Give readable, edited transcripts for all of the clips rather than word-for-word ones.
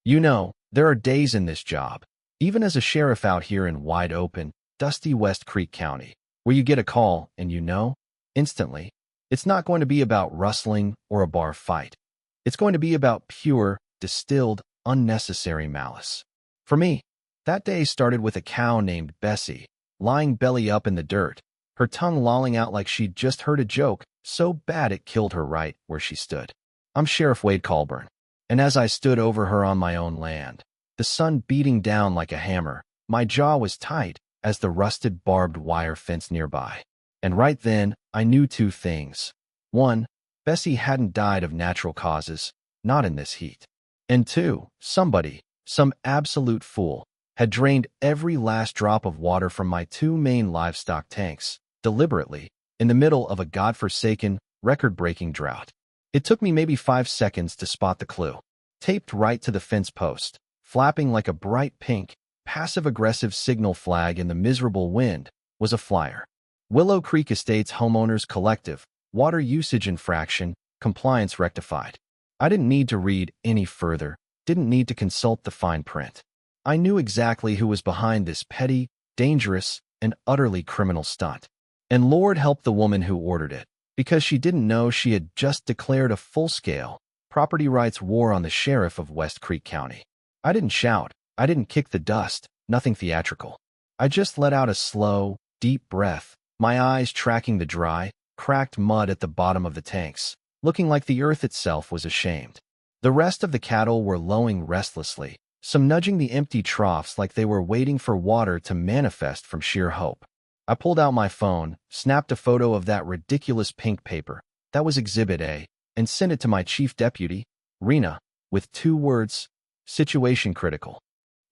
There are days in this job, even as a sheriff out here in wide open, dusty West Creek County, where you get a call and instantly, it's not going to be about rustling or a bar fight. It's going to be about pure, distilled, unnecessary malice. For me, that day started with a cow named Bessie, lying belly up in the dirt, her tongue lolling out like she'd just heard a joke, so bad it killed her right where she stood. I'm Sheriff Wade Colburn, and as I stood over her on my own land, the sun beating down like a hammer, my jaw was tight as the rusted barbed wire fence nearby. And right then, I knew two things. One, Bessie hadn't died of natural causes, not in this heat. And two, somebody, some absolute fool, had drained every last drop of water from my two main livestock tanks, deliberately, in the middle of a godforsaken, record-breaking drought. It took me maybe 5 seconds to spot the clue. Taped right to the fence post, flapping like a bright pink, passive-aggressive signal flag in the miserable wind, was a flyer. Willow Creek Estates Homeowners Collective, water usage infraction, compliance rectified. I didn't need to read any further, didn't need to consult the fine print. I knew exactly who was behind this petty, dangerous, and utterly criminal stunt. And Lord help the woman who ordered it, because she didn't know she had just declared a full-scale, property rights war on the sheriff of West Creek County. I didn't shout, I didn't kick the dust, nothing theatrical. I just let out a slow, deep breath, my eyes tracking the dry, cracked mud at the bottom of the tanks, looking like the earth itself was ashamed. The rest of the cattle were lowing restlessly, some nudging the empty troughs like they were waiting for water to manifest from sheer hope. I pulled out my phone, snapped a photo of that ridiculous pink paper, that was Exhibit A, and sent it to my chief deputy, Rena, with 2 words, situation critical.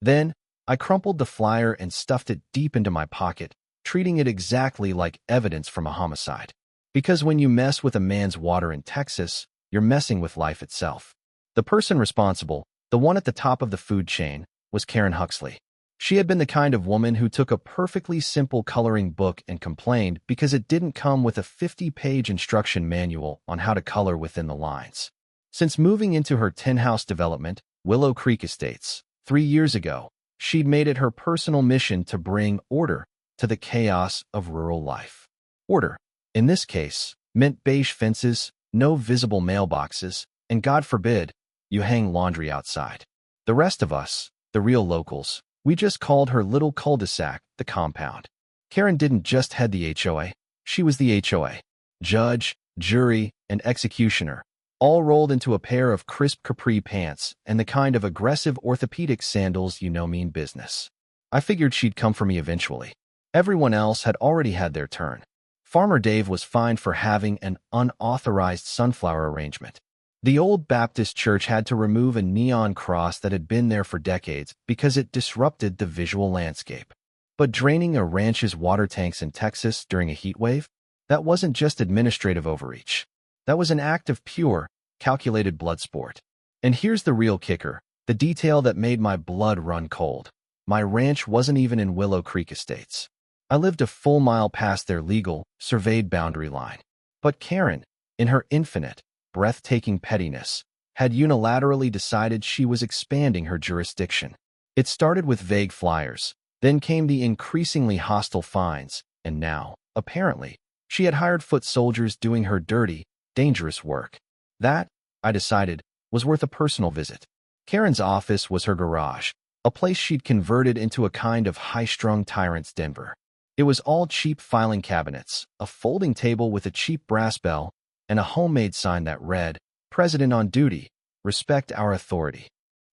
Then, I crumpled the flyer and stuffed it deep into my pocket, treating it exactly like evidence from a homicide. Because when you mess with a man's water in Texas, you're messing with life itself. The person responsible, the one at the top of the food chain, was Karen Huxley. She had been the kind of woman who took a perfectly simple coloring book and complained because it didn't come with a 50-page instruction manual on how to color within the lines. Since moving into her 10-house development, Willow Creek Estates, 3 years ago, she'd made it her personal mission to bring order to the chaos of rural life. Order, in this case, meant beige fences, no visible mailboxes, and God forbid, you hang laundry outside. The rest of us, the real locals, we just called her little cul-de-sac the compound. Karen didn't just head the HOA, she was the HOA. Judge, jury, and executioner, all rolled into a pair of crisp capri pants and the kind of aggressive orthopedic sandals mean business. I figured she'd come for me eventually. Everyone else had already had their turn. Farmer Dave was fined for having an unauthorized sunflower arrangement. The old Baptist church had to remove a neon cross that had been there for decades because it disrupted the visual landscape. But draining a ranch's water tanks in Texas during a heat wave? That wasn't just administrative overreach. That was an act of pure, calculated blood sport. And here's the real kicker, the detail that made my blood run cold. My ranch wasn't even in Willow Creek Estates. I lived a full mile past their legal, surveyed boundary line. But Karen, in her infinite, breathtaking pettiness, had unilaterally decided she was expanding her jurisdiction. It started with vague flyers, then came the increasingly hostile fines, and now, apparently, she had hired foot soldiers doing her dirty, dangerous work. That, I decided, was worth a personal visit. Karen's office was her garage, a place she'd converted into a kind of high-strung tyrant's Denver. It was all cheap filing cabinets, a folding table with a cheap brass bell, and a homemade sign that read, "President on duty, respect our authority."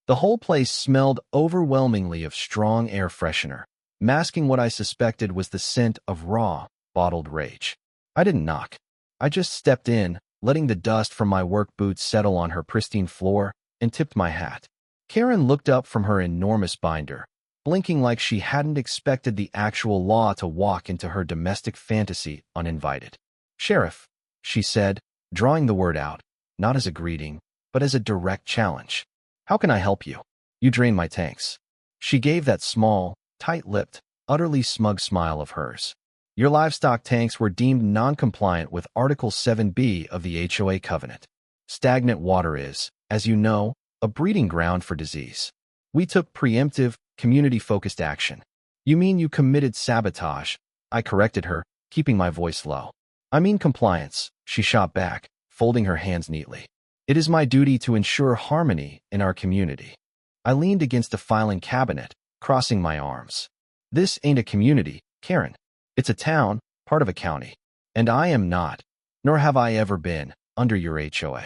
The whole place smelled overwhelmingly of strong air freshener, masking what I suspected was the scent of raw, bottled rage. I didn't knock. I just stepped in, letting the dust from my work boots settle on her pristine floor, and tipped my hat. Karen looked up from her enormous binder, blinking like she hadn't expected the actual law to walk into her domestic fantasy uninvited. "Sheriff," she said, drawing the word out, not as a greeting, but as a direct challenge. "How can I help you? You drain my tanks." She gave that small, tight-lipped, utterly smug smile of hers. "Your livestock tanks were deemed non-compliant with Article 7B of the HOA Covenant. Stagnant water is, as you know, a breeding ground for disease. We took preemptive, community-focused action. You mean you committed sabotage? I corrected her, keeping my voice low. I mean compliance, she shot back, folding her hands neatly. It is my duty to ensure harmony in our community. I leaned against a filing cabinet, crossing my arms. This ain't a community, Karen. It's a town, part of a county. And I am not, nor have I ever been, under your HOA.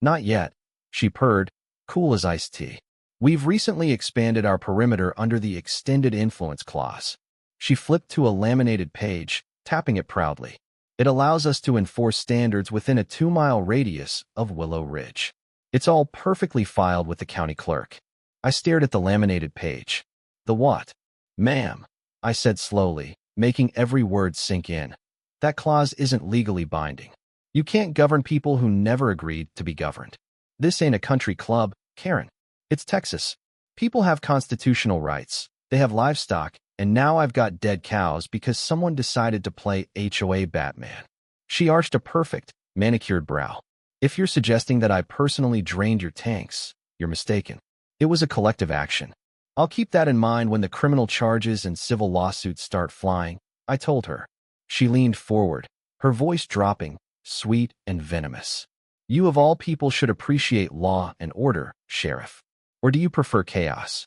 Not yet, she purred, cool as iced tea. We've recently expanded our perimeter under the extended influence clause. She flipped to a laminated page, tapping it proudly. It allows us to enforce standards within a 2-mile radius of Willow Ridge. It's all perfectly filed with the county clerk. I stared at the laminated page. The what? Ma'am, I said slowly, making every word sink in. That clause isn't legally binding. You can't govern people who never agreed to be governed. This ain't a country club, Karen. It's Texas. People have constitutional rights. They have livestock, and now I've got dead cows because someone decided to play HOA Batman. She arched a perfect, manicured brow. If you're suggesting that I personally drained your tanks, you're mistaken. It was a collective action. I'll keep that in mind when the criminal charges and civil lawsuits start flying, I told her. She leaned forward, her voice dropping, sweet and venomous. You of all people should appreciate law and order, Sheriff. Or do you prefer chaos?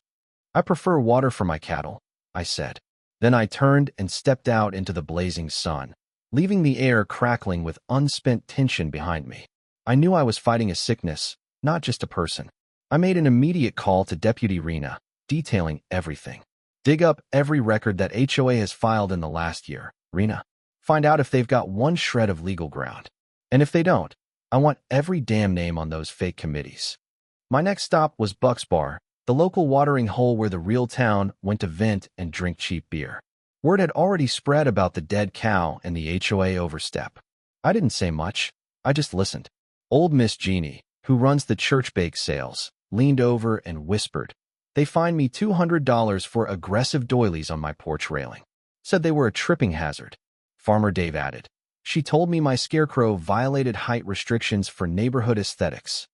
I prefer water for my cattle, I said. Then I turned and stepped out into the blazing sun, leaving the air crackling with unspent tension behind me. I knew I was fighting a sickness, not just a person. I made an immediate call to Deputy Rena, detailing everything. Dig up every record that HOA has filed in the last year, Rena. Find out if they've got one shred of legal ground. And if they don't, I want every damn name on those fake committees. My next stop was Buck's Bar, the local watering hole where the real town went to vent and drink cheap beer. Word had already spread about the dead cow and the HOA overstep. I didn't say much. I just listened. Old Miss Jeannie, who runs the church bake sales, leaned over and whispered. They fined me $200 for aggressive doilies on my porch railing. Said they were a tripping hazard. Farmer Dave added. She told me my scarecrow violated height restrictions for neighborhood aesthetics.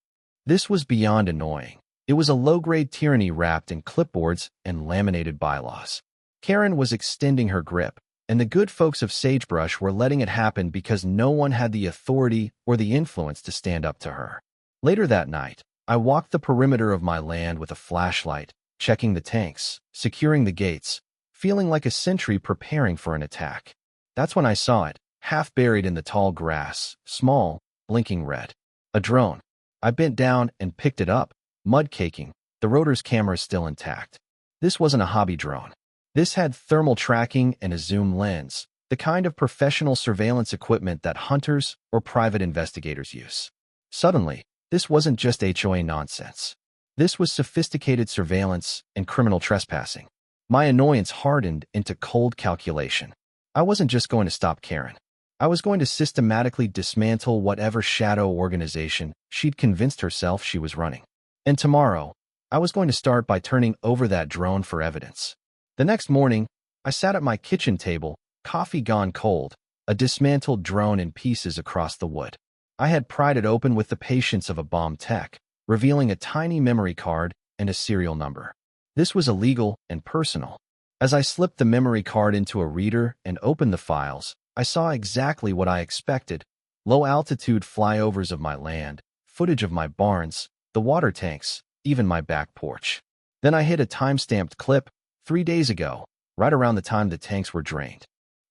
This was beyond annoying. It was a low-grade tyranny wrapped in clipboards and laminated bylaws. Karen was extending her grip, and the good folks of Sagebrush were letting it happen because no one had the authority or the influence to stand up to her. Later that night, I walked the perimeter of my land with a flashlight, checking the tanks, securing the gates, feeling like a sentry preparing for an attack. That's when I saw it, half buried in the tall grass, small, blinking red. A drone. I bent down and picked it up, mud caking, the rotor's camera still intact. This wasn't a hobby drone. This had thermal tracking and a zoom lens, the kind of professional surveillance equipment that hunters or private investigators use. Suddenly, this wasn't just HOA nonsense. This was sophisticated surveillance and criminal trespassing. My annoyance hardened into cold calculation. I wasn't just going to stop Karen. I was going to systematically dismantle whatever shadow organization she'd convinced herself she was running. And tomorrow, I was going to start by turning over that drone for evidence. The next morning, I sat at my kitchen table, coffee gone cold, a dismantled drone in pieces across the wood. I had pried it open with the patience of a bomb tech, revealing a tiny memory card and a serial number. This was illegal and personal. As I slipped the memory card into a reader and opened the files, I saw exactly what I expected: low-altitude flyovers of my land, footage of my barns, the water tanks, even my back porch. Then I hit a time-stamped clip, 3 days ago, right around the time the tanks were drained.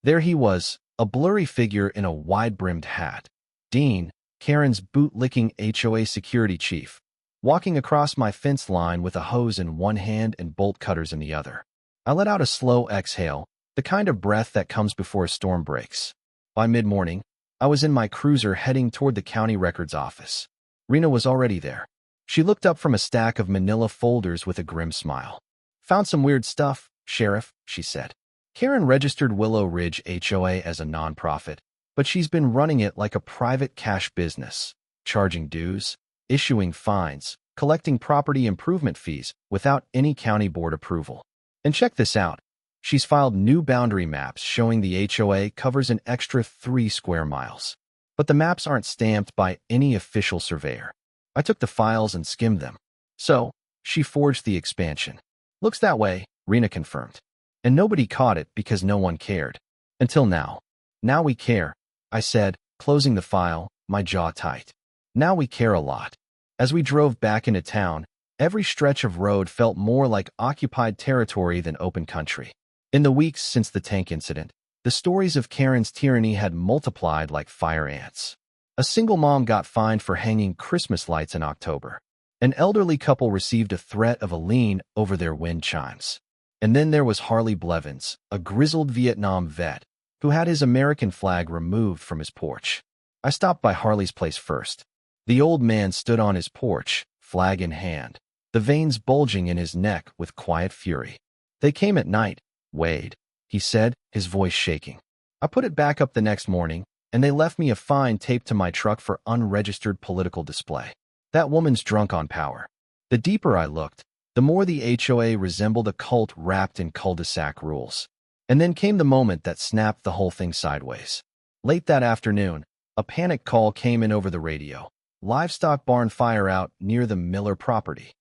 There he was, a blurry figure in a wide-brimmed hat. Dean, Karen's boot-licking HOA security chief, walking across my fence line with a hose in one hand and bolt cutters in the other. I let out a slow exhale, the kind of breath that comes before a storm breaks. By mid-morning, I was in my cruiser heading toward the county records office. Rena was already there. She looked up from a stack of manila folders with a grim smile. Found some weird stuff, Sheriff, she said. Karen registered Willow Ridge HOA as a nonprofit, but she's been running it like a private cash business, charging dues, issuing fines, collecting property improvement fees without any county board approval. And check this out. She's filed new boundary maps showing the HOA covers an extra 3 square miles. But the maps aren't stamped by any official surveyor. I took the files and skimmed them. So, she forged the expansion. Looks that way, Rena confirmed. And nobody caught it because no one cared. Until now. Now we care, I said, closing the file, my jaw tight. Now we care a lot. As we drove back into town, every stretch of road felt more like occupied territory than open country. In the weeks since the tank incident, the stories of Karen's tyranny had multiplied like fire ants. A single mom got fined for hanging Christmas lights in October. An elderly couple received a threat of a lien over their wind chimes. And then there was Harley Blevins, a grizzled Vietnam vet, who had his American flag removed from his porch. I stopped by Harley's place first. The old man stood on his porch, flag in hand, the veins bulging in his neck with quiet fury. They came at night, Wade, he said, his voice shaking. I put it back up the next morning, and they left me a fine taped to my truck for unregistered political display. That woman's drunk on power. The deeper I looked, the more the HOA resembled a cult wrapped in cul-de-sac rules. And then came the moment that snapped the whole thing sideways. Late that afternoon, a panic call came in over the radio. Livestock barn fire out near the Miller property.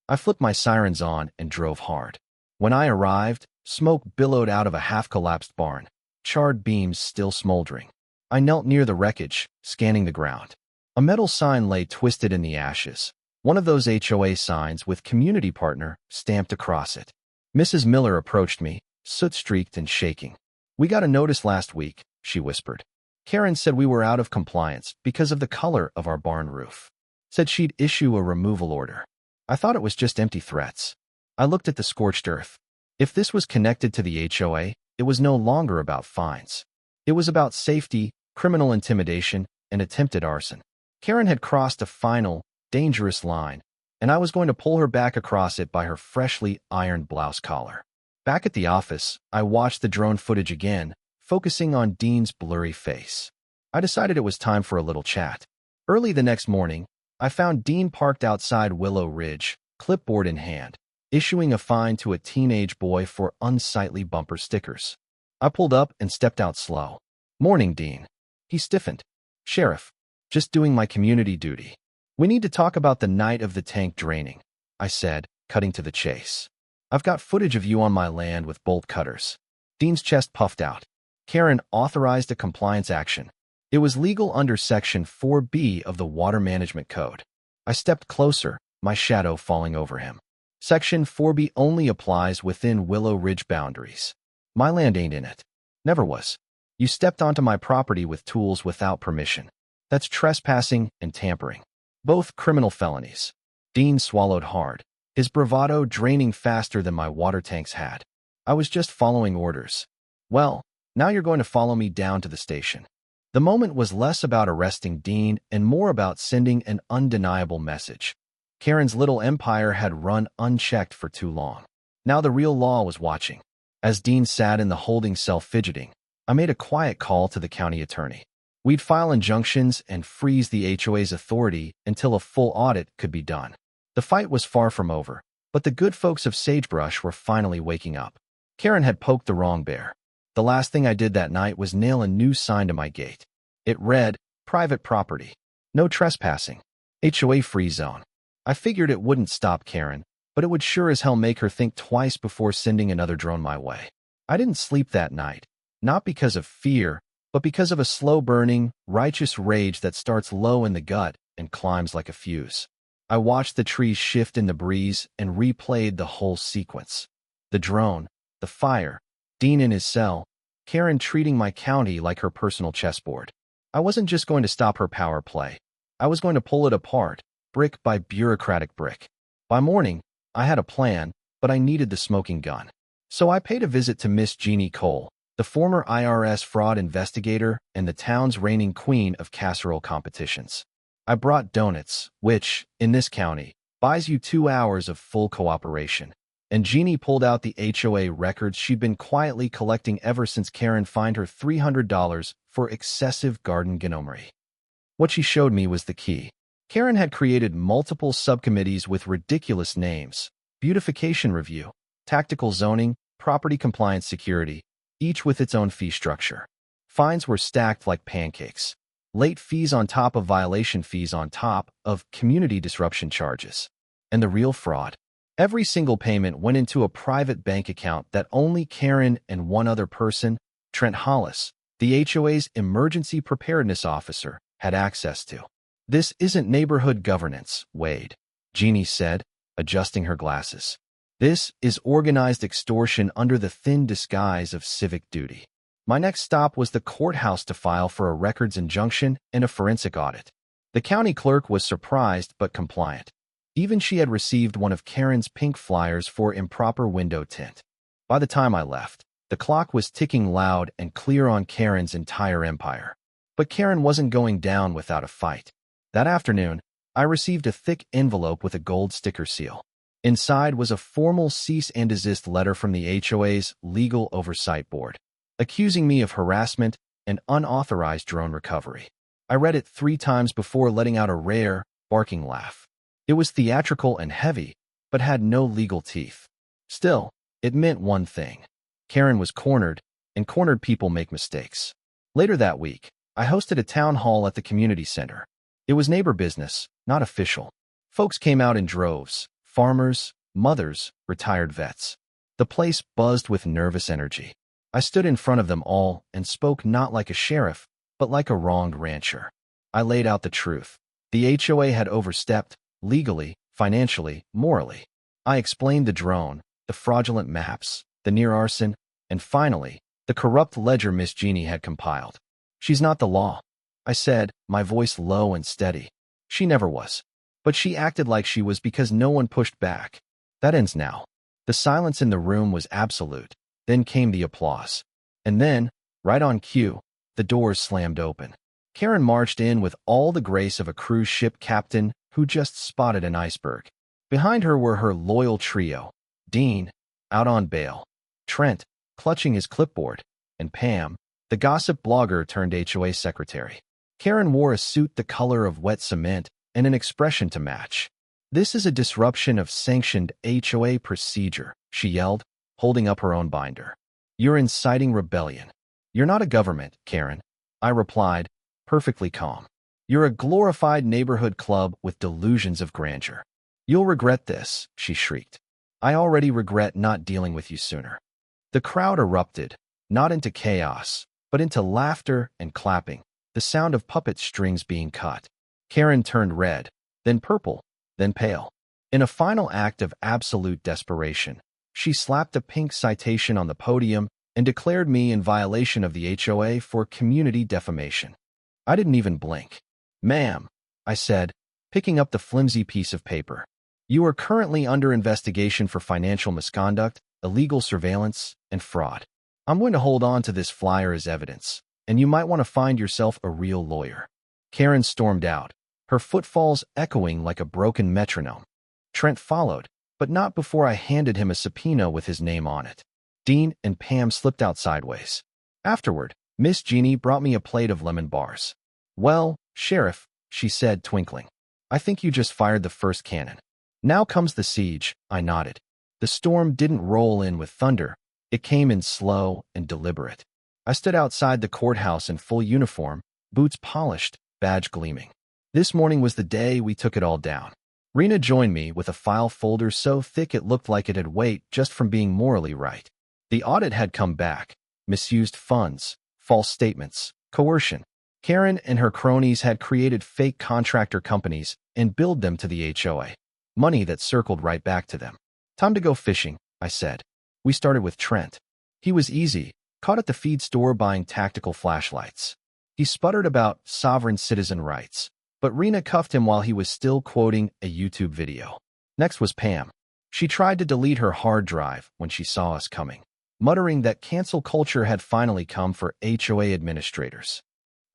I flipped my sirens on and drove hard. When I arrived, smoke billowed out of a half-collapsed barn, charred beams still smoldering. I knelt near the wreckage, scanning the ground. A metal sign lay twisted in the ashes, one of those HOA signs with community partner stamped across it. Mrs. Miller approached me, soot-streaked and shaking. We got a notice last week, she whispered. Karen said we were out of compliance because of the color of our barn roof. Said she'd issue a removal order. I thought it was just empty threats. I looked at the scorched earth. If this was connected to the HOA, it was no longer about fines. It was about safety, criminal intimidation, and attempted arson. Karen had crossed a final, dangerous line, and I was going to pull her back across it by her freshly ironed blouse collar. Back at the office, I watched the drone footage again, focusing on Dean's blurry face. I decided it was time for a little chat. Early the next morning, I found Dean parked outside Willow Ridge, clipboard in hand, issuing a fine to a teenage boy for unsightly bumper stickers. I pulled up and stepped out slow. "Morning, Dean." He stiffened. "Sheriff, just doing my community duty." "We need to talk about the night of the tank draining," I said, cutting to the chase. "I've got footage of you on my land with bolt cutters." Dean's chest puffed out. Karen authorized a compliance action. It was legal under Section 4B of the Water Management Code. I stepped closer, my shadow falling over him. Section 4B only applies within Willow Ridge boundaries. My land ain't in it. Never was. You stepped onto my property with tools without permission. That's trespassing and tampering. Both criminal felonies. Dean swallowed hard, his bravado draining faster than my water tanks had. I was just following orders. "Well, now you're going to follow me down to the station." The moment was less about arresting Dean and more about sending an undeniable message. Karen's little empire had run unchecked for too long. Now the real law was watching. As Dean sat in the holding cell fidgeting, I made a quiet call to the county attorney. We'd file injunctions and freeze the HOA's authority until a full audit could be done. The fight was far from over, but the good folks of Sagebrush were finally waking up. Karen had poked the wrong bear. The last thing I did that night was nail a new sign to my gate. It read, "Private property. No trespassing. HOA free zone." I figured it wouldn't stop Karen, but it would sure as hell make her think twice before sending another drone my way. I didn't sleep that night, not because of fear, but because of a slow-burning, righteous rage that starts low in the gut and climbs like a fuse. I watched the trees shift in the breeze and replayed the whole sequence. The drone, the fire, Dean in his cell, Karen treating my county like her personal chessboard. I wasn't just going to stop her power play. I was going to pull it apart, brick by bureaucratic brick. By morning, I had a plan, but I needed the smoking gun. So I paid a visit to Miss Jeannie Cole, the former IRS fraud investigator and the town's reigning queen of casserole competitions. I brought donuts, which, in this county, buys you 2 hours of full cooperation. And Jeannie pulled out the HOA records she'd been quietly collecting ever since Karen fined her $300 for excessive garden gnomery. What she showed me was the key. Karen had created multiple subcommittees with ridiculous names: beautification review, tactical zoning, property compliance security, each with its own fee structure. Fines were stacked like pancakes. Late fees on top of violation fees on top of community disruption charges. And the real fraud? Every single payment went into a private bank account that only Karen and one other person, Trent Hollis, the HOA's emergency preparedness officer, had access to. This isn't neighborhood governance, Wade, Jeannie said, adjusting her glasses. This is organized extortion under the thin disguise of civic duty. My next stop was the courthouse to file for a records injunction and a forensic audit. The county clerk was surprised but compliant. Even she had received one of Karen's pink flyers for improper window tint. By the time I left, the clock was ticking loud and clear on Karen's entire empire. But Karen wasn't going down without a fight. That afternoon, I received a thick envelope with a gold sticker seal. Inside was a formal cease and desist letter from the HOA's Legal Oversight Board, accusing me of harassment and unauthorized drone recovery. I read it 3 times before letting out a rare, barking laugh. It was theatrical and heavy, but had no legal teeth. Still, it meant one thing. Karen was cornered, and cornered people make mistakes. Later that week, I hosted a town hall at the community center. It was neighbor business, not official. Folks came out in droves, farmers, mothers, retired vets. The place buzzed with nervous energy. I stood in front of them all and spoke not like a sheriff, but like a wronged rancher. I laid out the truth. The HOA had overstepped, legally, financially, morally. I explained the drone, the fraudulent maps, the near arson, and finally, the corrupt ledger Miss Jeannie had compiled. She's not the law, I said, my voice low and steady. She never was. But she acted like she was because no one pushed back. That ends now. The silence in the room was absolute. Then came the applause. And then, right on cue, the doors slammed open. Karen marched in with all the grace of a cruise ship captain who just spotted an iceberg. Behind her were her loyal trio, Dean, out on bail, Trent, clutching his clipboard, and Pam, the gossip blogger turned HOA secretary. Karen wore a suit the color of wet cement and an expression to match. "This is a disruption of sanctioned HOA procedure," she yelled, holding up her own binder. "You're inciting rebellion." "You're not a government, Karen," I replied, perfectly calm. "You're a glorified neighborhood club with delusions of grandeur." "You'll regret this," she shrieked. "I already regret not dealing with you sooner." The crowd erupted, not into chaos, but into laughter and clapping, the sound of puppet strings being cut. Karen turned red, then purple, then pale. In a final act of absolute desperation, she slapped a pink citation on the podium and declared me in violation of the HOA for community defamation. I didn't even blink. "Ma'am," I said, picking up the flimsy piece of paper, "you are currently under investigation for financial misconduct, illegal surveillance, and fraud. I'm going to hold on to this flyer as evidence, and you might want to find yourself a real lawyer." Karen stormed out, her footfalls echoing like a broken metronome. Trent followed, but not before I handed him a subpoena with his name on it. Dean and Pam slipped out sideways. Afterward, Miss Jeannie brought me a plate of lemon bars. "Well, Sheriff," she said, twinkling, "I think you just fired the first cannon. Now comes the siege." I nodded. The storm didn't roll in with thunder. It came in slow and deliberate. I stood outside the courthouse in full uniform, boots polished, badge gleaming. This morning was the day we took it all down. Rena joined me with a file folder so thick it looked like it had weight just from being morally right. The audit had come back. Misused funds, false statements, coercion. Karen and her cronies had created fake contractor companies and billed them to the HOA. Money that circled right back to them. "Time to go fishing," I said. We started with Trent. He was easy, caught at the feed store buying tactical flashlights. He sputtered about sovereign citizen rights, but Rena cuffed him while he was still quoting a YouTube video. Next was Pam. She tried to delete her hard drive when she saw us coming, muttering that cancel culture had finally come for HOA administrators.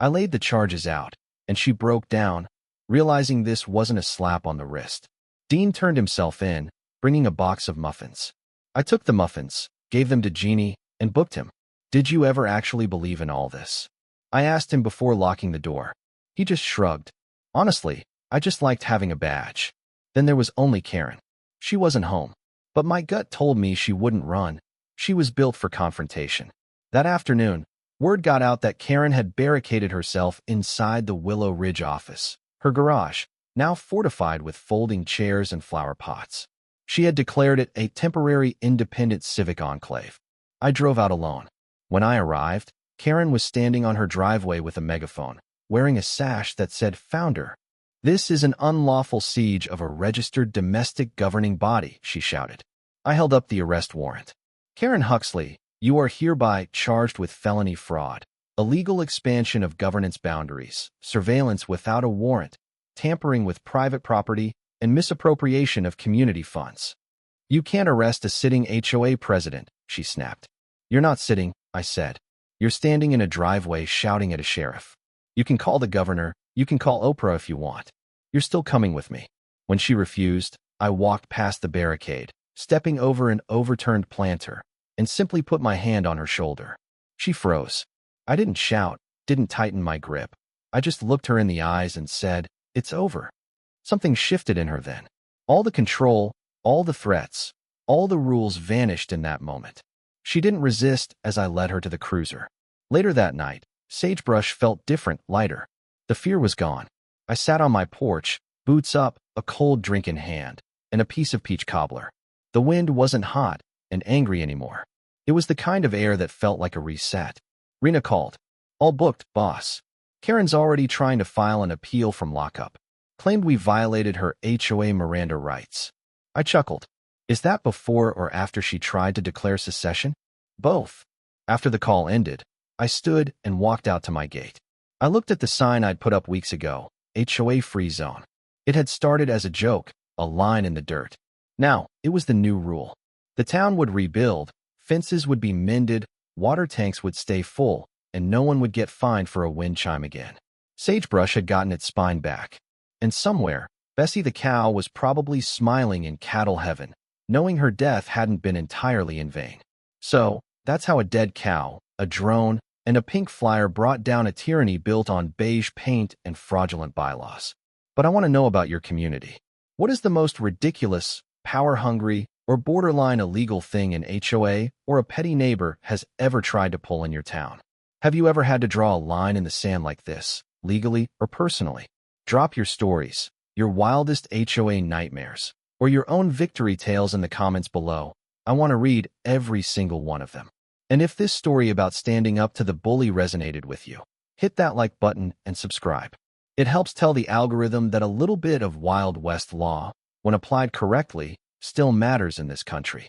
I laid the charges out, and she broke down, realizing this wasn't a slap on the wrist. Dean turned himself in, bringing a box of muffins. I took the muffins, gave them to Jeannie, and booked him. "Did you ever actually believe in all this?" I asked him before locking the door. He just shrugged. "Honestly, I just liked having a badge." Then there was only Karen. She wasn't home, but my gut told me she wouldn't run. She was built for confrontation. That afternoon, word got out that Karen had barricaded herself inside the Willow Ridge office, her garage, now fortified with folding chairs and flower pots. She had declared it a temporary independent civic enclave. I drove out alone. When I arrived, Karen was standing on her driveway with a megaphone, wearing a sash that said Founder. "This is an unlawful siege of a registered domestic governing body," she shouted. I held up the arrest warrant. "Karen Huxley, you are hereby charged with felony fraud, illegal expansion of governance boundaries, surveillance without a warrant, tampering with private property, and misappropriation of community funds." "You can't arrest a sitting HOA president," she snapped. "You're not sitting," I said. "You're standing in a driveway shouting at a sheriff. You can call the governor, you can call Oprah if you want. You're still coming with me." When she refused, I walked past the barricade, stepping over an overturned planter, and simply put my hand on her shoulder. She froze. I didn't shout, didn't tighten my grip. I just looked her in the eyes and said, "It's over." Something shifted in her then. All the control, all the threats, all the rules vanished in that moment. She didn't resist as I led her to the cruiser. Later that night, Sagebrush felt different, lighter. The fear was gone. I sat on my porch, boots up, a cold drink in hand, and a piece of peach cobbler. The wind wasn't hot and angry anymore. It was the kind of air that felt like a reset. Rena called. "All booked, boss. Karen's already trying to file an appeal from lockup. Claimed we violated her HOA Miranda rights." I chuckled. "Is that before or after she tried to declare secession?" "Both." After the call ended, I stood and walked out to my gate. I looked at the sign I'd put up weeks ago, HOA Free Zone. It had started as a joke, a line in the dirt. Now, it was the new rule. The town would rebuild, fences would be mended, water tanks would stay full, and no one would get fined for a wind chime again. Sagebrush had gotten its spine back. And somewhere, Bessie the cow was probably smiling in cattle heaven, knowing her death hadn't been entirely in vain. So, that's how a dead cow, a drone, and a pink flyer brought down a tyranny built on beige paint and fraudulent bylaws. But I want to know about your community. What is the most ridiculous, power-hungry, or borderline illegal thing an HOA or a petty neighbor has ever tried to pull in your town? Have you ever had to draw a line in the sand like this, legally or personally? Drop your stories, your wildest HOA nightmares, or your own victory tales in the comments below. I want to read every single one of them. And if this story about standing up to the bully resonated with you, hit that like button and subscribe. It helps tell the algorithm that a little bit of Wild West law, when applied correctly, still matters in this country.